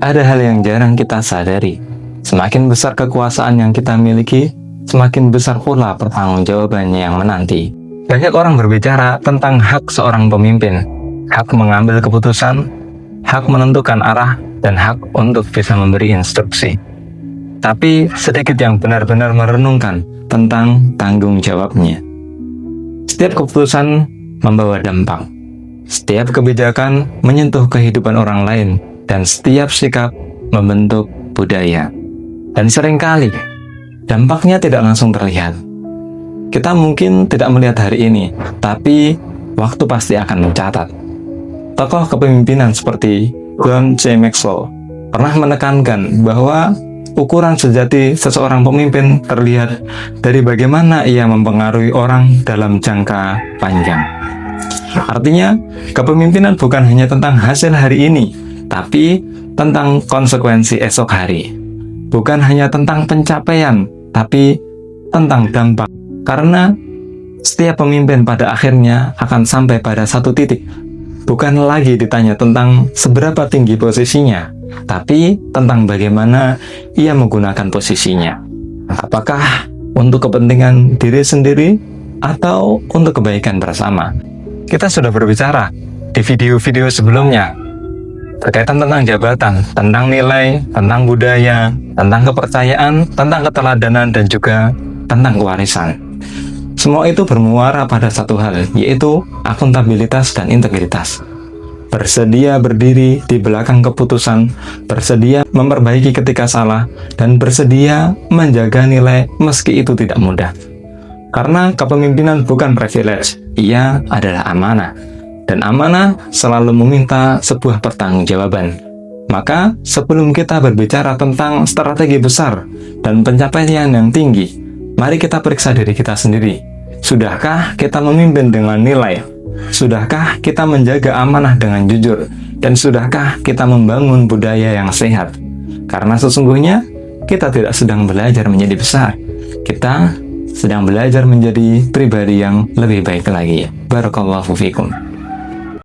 ada hal yang jarang kita sadari. Semakin besar kekuasaan yang kita miliki, semakin besar pula pertanggungjawabannya yang menanti. Banyak orang berbicara tentang hak seorang pemimpin, hak mengambil keputusan, hak menentukan arah, dan hak untuk bisa memberi instruksi. Tapi sedikit yang benar-benar merenungkan tentang tanggung jawabnya. Setiap keputusan membawa dampak. Setiap kebijakan menyentuh kehidupan orang lain, dan setiap sikap membentuk budaya. Dan seringkali, dampaknya tidak langsung terlihat. Kita mungkin tidak melihat hari ini, tapi waktu pasti akan mencatat. Tokoh kepemimpinan seperti John C. Maxwell pernah menekankan bahwa ukuran sejati seseorang pemimpin terlihat dari bagaimana ia mempengaruhi orang dalam jangka panjang. Artinya, kepemimpinan bukan hanya tentang hasil hari ini, tapi tentang konsekuensi esok hari. Bukan hanya tentang pencapaian, tapi tentang dampak. Karena setiap pemimpin pada akhirnya akan sampai pada satu titik. Bukan lagi ditanya tentang seberapa tinggi posisinya, tapi tentang bagaimana ia menggunakan posisinya. Apakah untuk kepentingan diri sendiri atau untuk kebaikan bersama? Kita sudah berbicara di video-video sebelumnya berkaitan tentang jabatan, tentang nilai, tentang budaya, tentang kepercayaan, tentang keteladanan, dan juga tentang kewarisan. Semua itu bermuara pada satu hal, yaitu akuntabilitas dan integritas. Bersedia berdiri di belakang keputusan, bersedia memperbaiki ketika salah, dan bersedia menjaga nilai meski itu tidak mudah. Karena kepemimpinan bukan privilege, ia adalah amanah. Dan amanah selalu meminta sebuah pertanggungjawaban. Maka sebelum kita berbicara tentang strategi besar dan pencapaian yang tinggi, mari kita periksa diri kita sendiri. Sudahkah kita memimpin dengan nilai? Sudahkah kita menjaga amanah dengan jujur? Dan sudahkah kita membangun budaya yang sehat? Karena sesungguhnya kita tidak sedang belajar menjadi besar. Kita sedang belajar menjadi pribadi yang lebih baik lagi. Barakallahu fikum.